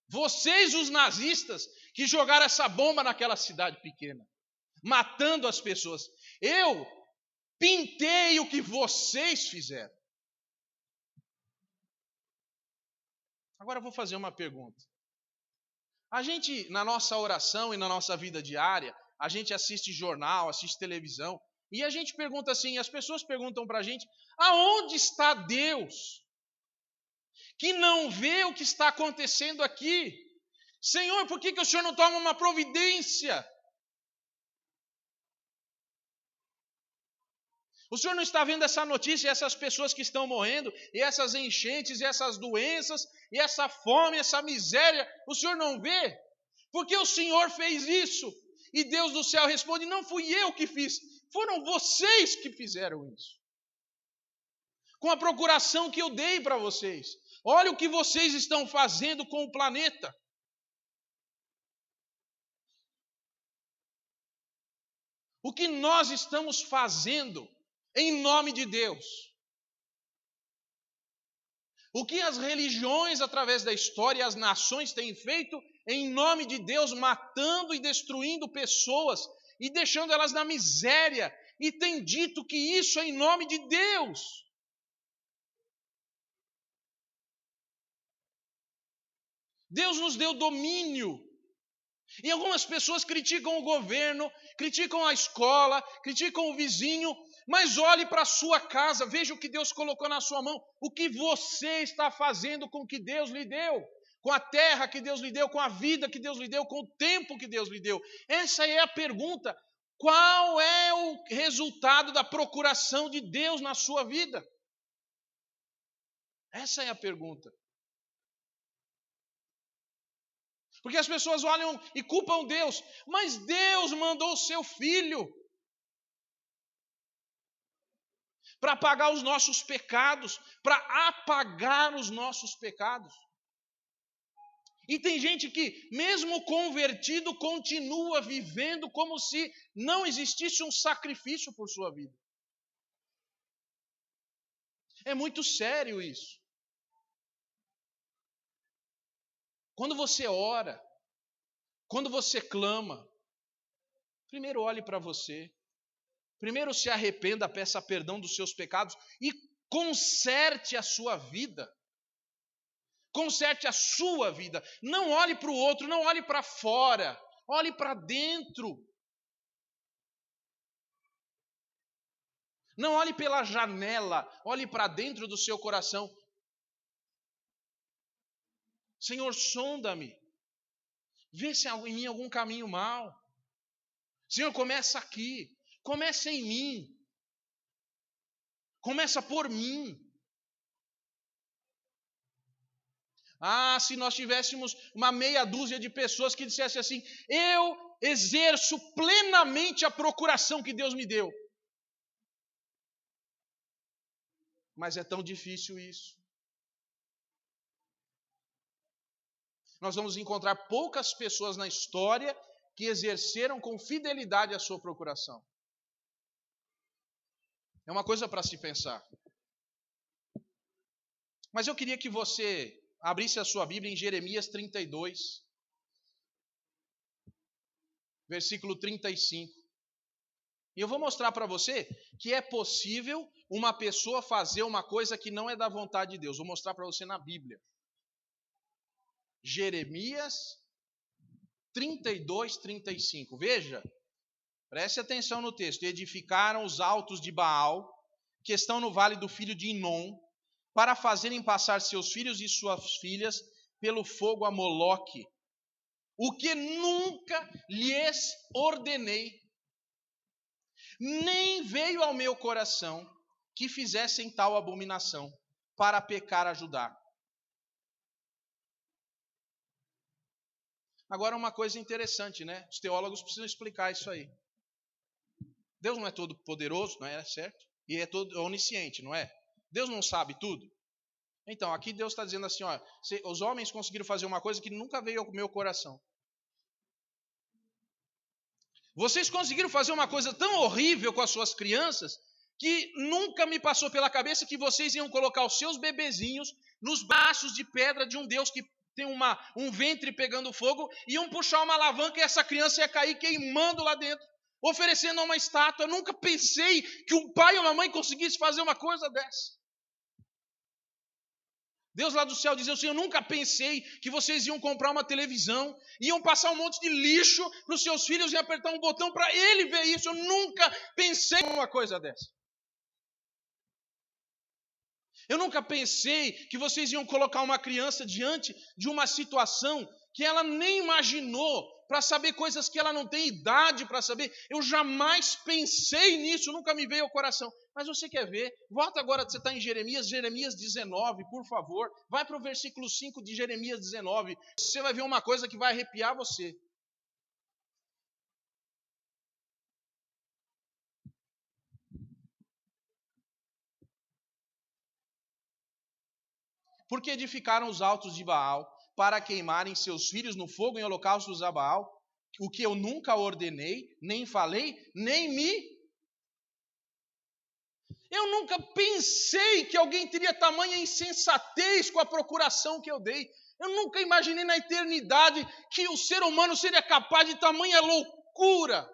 Vocês, os nazistas, que jogaram essa bomba naquela cidade pequena, matando as pessoas. Eu pintei o que vocês fizeram. Agora eu vou fazer uma pergunta. A gente, na nossa oração e na nossa vida diária, a gente assiste jornal, assiste televisão, e a gente pergunta assim, as pessoas perguntam para a gente, aonde está Deus? Que não vê o que está acontecendo aqui. Senhor, por que o Senhor não toma uma providência? O Senhor não está vendo essa notícia, essas pessoas que estão morrendo, e essas enchentes, e essas doenças, e essa fome, essa miséria? O Senhor não vê? Porque o Senhor fez isso. E Deus do céu responde: não fui eu que fiz, foram vocês que fizeram isso. Com a procuração que eu dei para vocês. Olha o que vocês estão fazendo com o planeta. O que nós estamos fazendo em nome de Deus. O que as religiões, através da história, e as nações têm feito em nome de Deus, matando e destruindo pessoas e deixando elas na miséria, e tem dito que isso é em nome de Deus. Deus nos deu domínio. E algumas pessoas criticam o governo, criticam a escola, criticam o vizinho, mas olhe para a sua casa, veja o que Deus colocou na sua mão, o que você está fazendo com o que Deus lhe deu, com a terra que Deus lhe deu, com a vida que Deus lhe deu, com o tempo que Deus lhe deu. Essa é a pergunta. Qual é o resultado da procuração de Deus na sua vida? Essa é a pergunta. Porque as pessoas olham e culpam Deus, mas Deus mandou o seu Filho para pagar os nossos pecados, para apagar os nossos pecados. E tem gente que, mesmo convertido, continua vivendo como se não existisse um sacrifício por sua vida. É muito sério isso. Quando você ora, quando você clama, primeiro olhe para você. Primeiro se arrependa, peça perdão dos seus pecados e conserte a sua vida. Conserte a sua vida. Não olhe para o outro, não olhe para fora. Olhe para dentro. Não olhe pela janela, olhe para dentro do seu coração. Senhor, sonda-me. Vê se há em mim algum caminho mau. Senhor, começa aqui. Começa em mim. Começa por mim. Ah, se nós tivéssemos uma meia dúzia de pessoas que dissessem assim: eu exerço plenamente a procuração que Deus me deu. Mas é tão difícil isso. Nós vamos encontrar poucas pessoas na história que exerceram com fidelidade a sua procuração. É uma coisa para se pensar. Mas eu queria que você abrisse a sua Bíblia em Jeremias 32, versículo 35. E eu vou mostrar para você que é possível uma pessoa fazer uma coisa que não é da vontade de Deus. Vou mostrar para você na Bíblia. Jeremias 32, 35. Veja, preste atenção no texto. Edificaram os altos de Baal, que estão no vale do filho de Inom, para fazerem passar seus filhos e suas filhas pelo fogo a Moloque, o que nunca lhes ordenei, nem veio ao meu coração que fizessem tal abominação para pecar a Judá. Agora uma coisa interessante, né? Os teólogos precisam explicar isso aí. Deus não é todo poderoso, não é certo? E é todo onisciente, não é? Deus não sabe tudo? Então, aqui Deus está dizendo assim, ó, os homens conseguiram fazer uma coisa que nunca veio ao meu coração. Vocês conseguiram fazer uma coisa tão horrível com as suas crianças que nunca me passou pela cabeça que vocês iam colocar os seus bebezinhos nos braços de pedra de um Deus que tem um ventre pegando fogo, e iam puxar uma alavanca e essa criança ia cair queimando lá dentro, oferecendo a uma estátua. Eu nunca pensei que um pai ou uma mãe conseguisse fazer uma coisa dessa. Deus lá do céu dizia assim: eu nunca pensei que vocês iam comprar uma televisão, iam passar um monte de lixo para os seus filhos e apertar um botão para ele ver isso. Eu nunca pensei em uma coisa dessa. Eu nunca pensei que vocês iam colocar uma criança diante de uma situação que ela nem imaginou, para saber coisas que ela não tem idade para saber. Eu jamais pensei nisso, nunca me veio ao coração. Mas você quer ver? Volta agora, você está em Jeremias 19, por favor. Vai para o versículo 5 de Jeremias 19. Você vai ver uma coisa que vai arrepiar você. Porque edificaram os altos de Baal para queimarem seus filhos no fogo em holocaustos a Baal, o que eu nunca ordenei, nem falei, nem me... Eu nunca pensei que alguém teria tamanha insensatez com a procuração que eu dei. Eu nunca imaginei na eternidade que o ser humano seria capaz de tamanha loucura.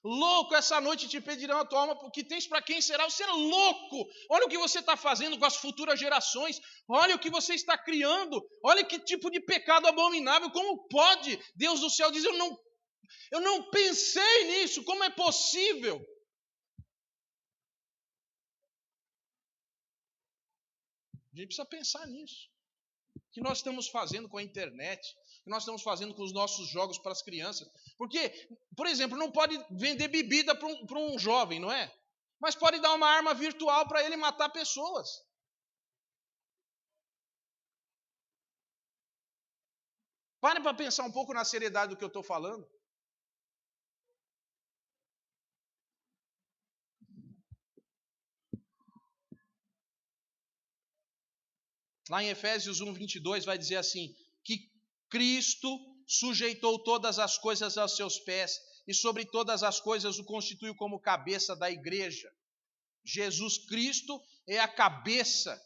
Louco, essa noite te pedirão a tua alma, porque tens para quem será. Você é louco. Olha o que você está fazendo com as futuras gerações. Olha o que você está criando. Olha que tipo de pecado abominável. Como pode? Deus do céu diz, eu não pensei nisso. Como é possível? A gente precisa pensar nisso. O que nós estamos fazendo com a internet? O que nós estamos fazendo com os nossos jogos para as crianças? Porque, por exemplo, não pode vender bebida para um jovem, não é? Mas pode dar uma arma virtual para ele matar pessoas. Pare para pensar um pouco na seriedade do que eu estou falando. Lá em Efésios 1:22 vai dizer assim, que Cristo sujeitou todas as coisas aos seus pés e sobre todas as coisas o constituiu como cabeça da igreja. Jesus Cristo é a cabeça.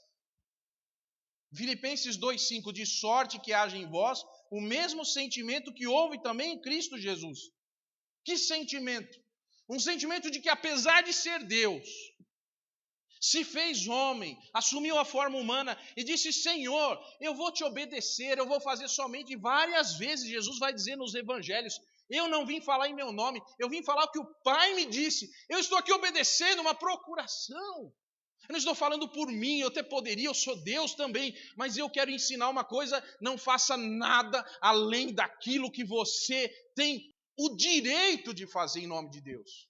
Filipenses 2:5, de sorte que haja em vós o mesmo sentimento que houve também em Cristo Jesus. Que sentimento? Um sentimento de que apesar de ser Deus, se fez homem, assumiu a forma humana e disse, Senhor, eu vou te obedecer, eu vou fazer somente. Várias vezes Jesus vai dizer nos evangelhos, eu não vim falar em meu nome, eu vim falar o que o Pai me disse. Eu estou aqui obedecendo uma procuração. Eu não estou falando por mim, eu até poderia, eu sou Deus também, mas eu quero ensinar uma coisa, não faça nada além daquilo que você tem o direito de fazer em nome de Deus.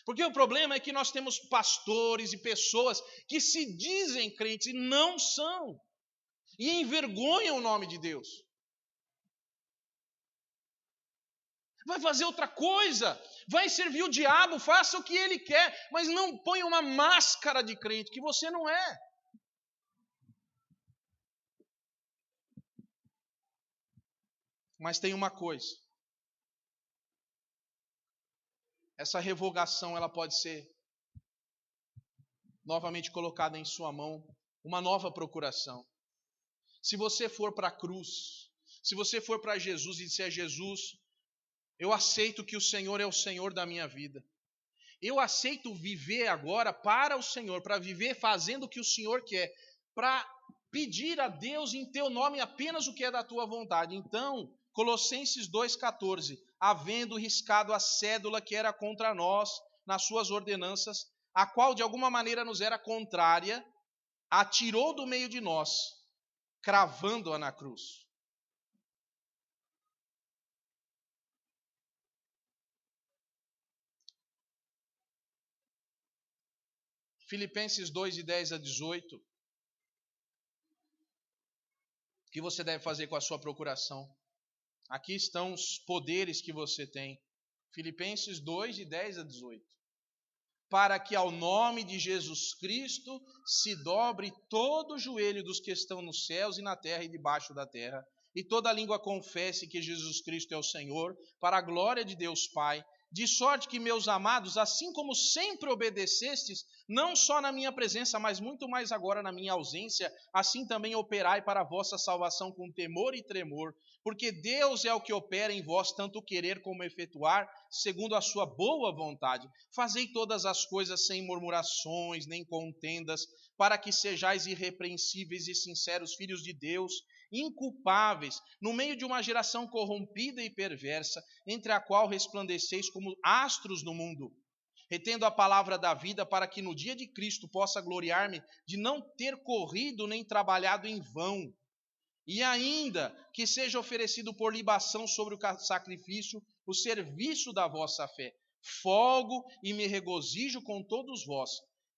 Porque o problema é que nós temos pastores e pessoas que se dizem crentes e não são, e envergonham o nome de Deus. Vai fazer outra coisa, vai servir o diabo, faça o que ele quer, mas não ponha uma máscara de crente que você não é. Mas tem uma coisa, essa revogação ela pode ser novamente colocada em sua mão, uma nova procuração. Se você for para a cruz, se você for para Jesus e disser, Jesus, eu aceito que o Senhor é o Senhor da minha vida. Eu aceito viver agora para o Senhor, para viver fazendo o que o Senhor quer, para pedir a Deus em teu nome apenas o que é da tua vontade. Então, Colossenses 2,14, havendo riscado a cédula que era contra nós nas suas ordenanças, a qual de alguma maneira nos era contrária, atirou do meio de nós, cravando-a na cruz. Filipenses 2, de 10 a 18. O que você deve fazer com a sua procuração? Aqui estão os poderes que você tem. Filipenses 2, de 10 a 18. Para que ao nome de Jesus Cristo se dobre todo o joelho dos que estão nos céus e na terra e debaixo da terra, e toda língua confesse que Jesus Cristo é o Senhor, para a glória de Deus Pai. De sorte que, meus amados, assim como sempre obedecestes, não só na minha presença, mas muito mais agora na minha ausência, assim também operai para a vossa salvação com temor e tremor, porque Deus é o que opera em vós tanto querer como efetuar, segundo a sua boa vontade. Fazei todas as coisas sem murmurações, nem contendas, para que sejais irrepreensíveis e sinceros filhos de Deus, inculpáveis, no meio de uma geração corrompida e perversa, entre a qual resplandeceis como astros no mundo, retendo a palavra da vida, para que no dia de Cristo possa gloriar-me de não ter corrido nem trabalhado em vão, e ainda que seja oferecido por libação sobre o sacrifício, o serviço da vossa fé. Folgo e me regozijo com todos vós,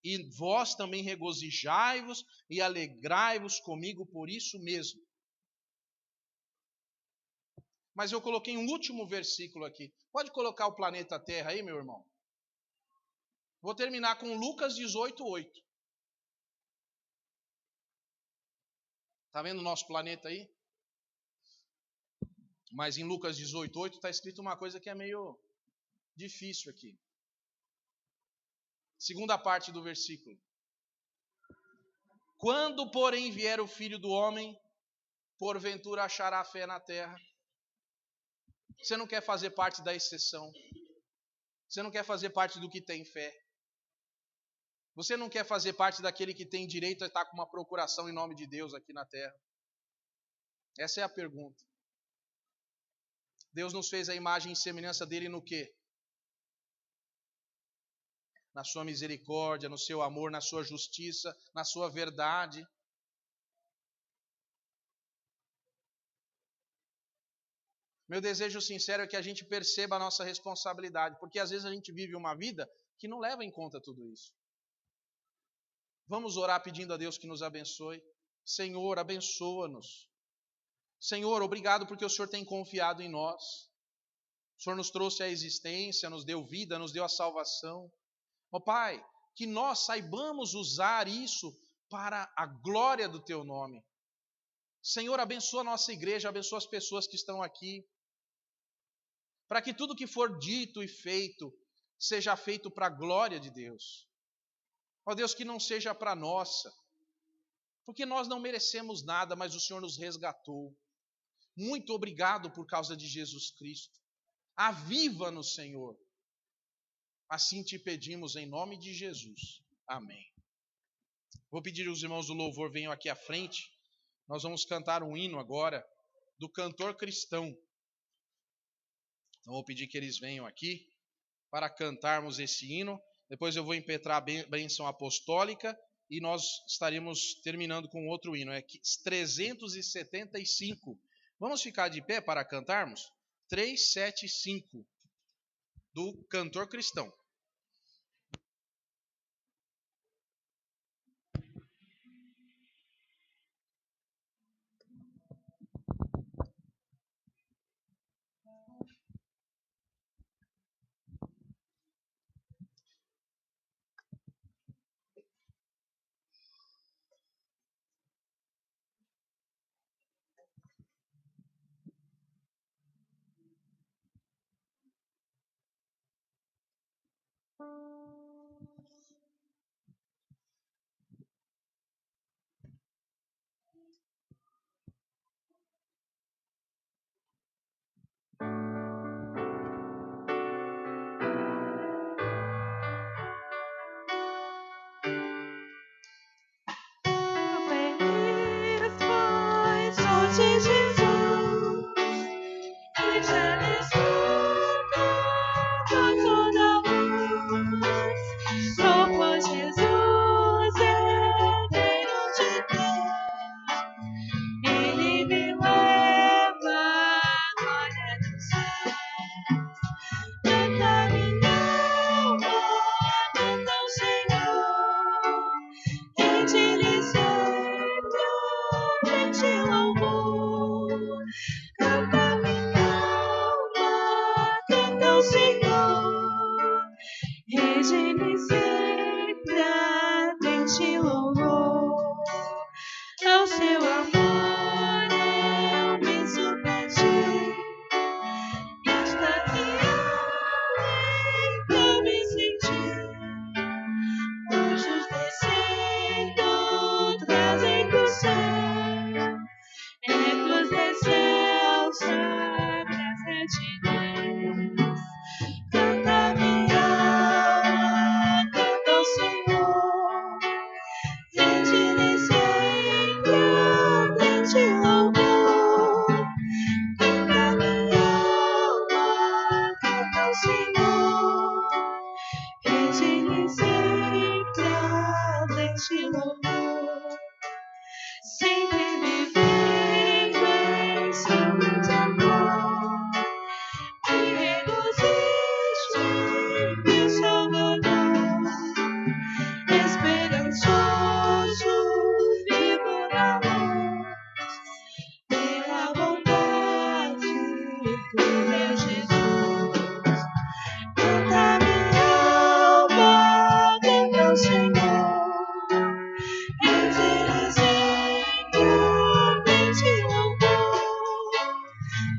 e vós também regozijai-vos e alegrai-vos comigo por isso mesmo. Mas eu coloquei um último versículo aqui. Pode colocar o planeta Terra aí, meu irmão? Vou terminar com Lucas 18:8. Está vendo o nosso planeta aí? Mas em Lucas 18:8 está escrito uma coisa que é meio difícil aqui. Segunda parte do versículo. Quando, porém, vier o Filho do Homem, porventura achará fé na terra? Você não quer fazer parte da exceção. Você não quer fazer parte do que tem fé. Você não quer fazer parte daquele que tem direito a estar com uma procuração em nome de Deus aqui na terra. Essa é a pergunta. Deus nos fez a imagem e semelhança dele no quê? Na sua misericórdia, no seu amor, na sua justiça, na sua verdade. Meu desejo sincero é que a gente perceba a nossa responsabilidade, porque às vezes a gente vive uma vida que não leva em conta tudo isso. Vamos orar pedindo a Deus que nos abençoe. Senhor, abençoa-nos. Senhor, obrigado porque o Senhor tem confiado em nós. O Senhor nos trouxe a existência, nos deu vida, nos deu a salvação. Ó Pai, que nós saibamos usar isso para a glória do Teu nome. Senhor, abençoa a nossa igreja, abençoa as pessoas que estão aqui. Para que tudo que for dito e feito, seja feito para a glória de Deus. Ó Deus, que não seja para nossa, porque nós não merecemos nada, mas o Senhor nos resgatou. Muito obrigado por causa de Jesus Cristo. Aviva-nos, Senhor. Assim te pedimos em nome de Jesus. Amém. Vou pedir aos irmãos do louvor venham aqui à frente. Nós vamos cantar um hino agora do cantor cristão. Então vou pedir que eles venham aqui para cantarmos esse hino. Depois eu vou impetrar a bênção apostólica e nós estaremos terminando com outro hino. É 375. Vamos ficar de pé para cantarmos? 375, do cantor cristão. sempre vivendo em cima de amor. Me regozijo em Salvador, esperançoso, vivo na luz, pela bondade do meu Jesus. Canta minha alma, canta ao Senhor, eternamente louvor.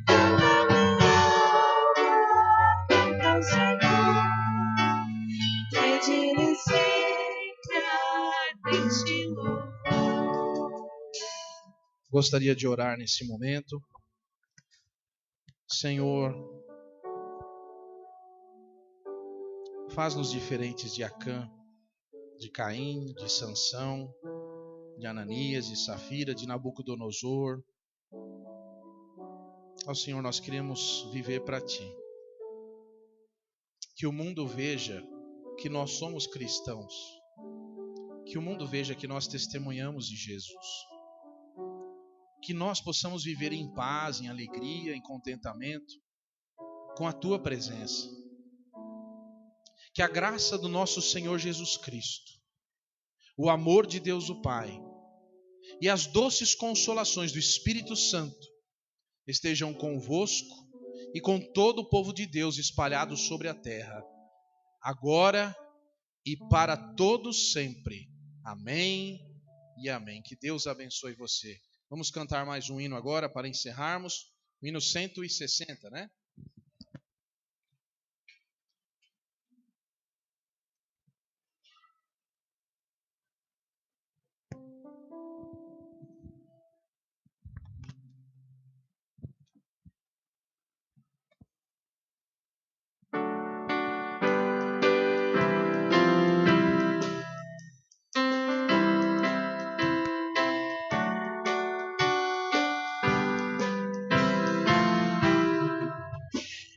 Canta minha alma, canta ao Senhor, eternamente louvor. Gostaria de orar nesse momento. Senhor, faz-nos diferentes de Acã, de Caim, de Sansão, de Ananias, de Safira, de Nabucodonosor. Ó Senhor, nós queremos viver para Ti. Que o mundo veja que nós somos cristãos. Que o mundo veja que nós testemunhamos de Jesus. Que nós possamos viver em paz, em alegria, em contentamento com a Tua presença. Que a graça do nosso Senhor Jesus Cristo, o amor de Deus o Pai e as doces consolações do Espírito Santo estejam convosco e com todo o povo de Deus espalhado sobre a terra, agora e para todos sempre. Amém e amém. Que Deus abençoe você. Vamos cantar mais um hino agora para encerrarmos. O hino 160, né?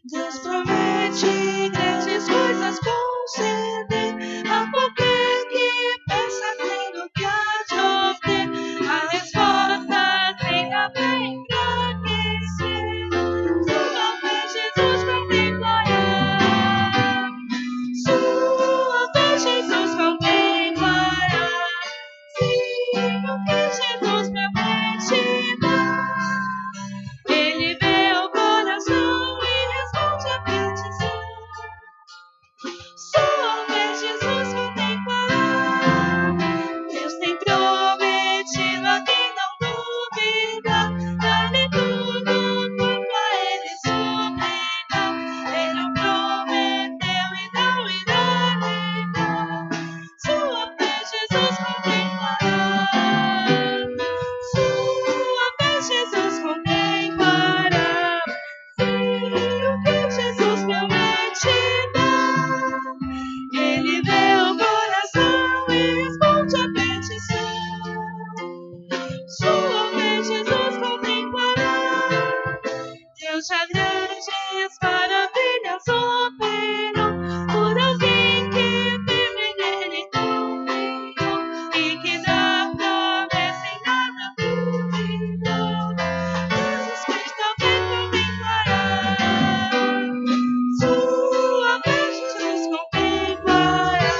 Deus promete grandes coisas conceder a qualquer que peça, crendo que há de obter a resposta sem a fé enfraquecer. Sua fé Jesus contemplará, sua fé Jesus contemplará, sim, o que Jesus promete dá. Ele vê o coração e responde a petição. Sua fé Jesus contemplará. Deus tem prometido a quem não duvida, dá-lhe tudo quanto a Ele suplica. Ele o prometeu e não irá negar. Sua fé Jesus contemplará. Sua fé Jesus contemplará. Sim, o que Jesus promete dá. Ele vê o coração e responde a petição. Sua fé Jesus contemplará. Deus já grandes maravilhas operou por alguém que firme nele confiou e que da promessa em nada duvidou. Jesus Cristo fé contemplará. Sua fé Jesus contemplará.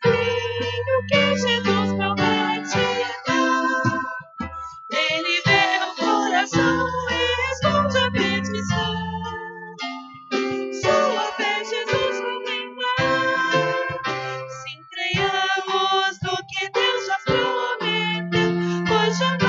Sim, o que Jesus promete dá. Ele vê o coração e responde a petição. Sua fé Jesus contemplará. Sim, creiamos no que Deus já prometeu, pois jamais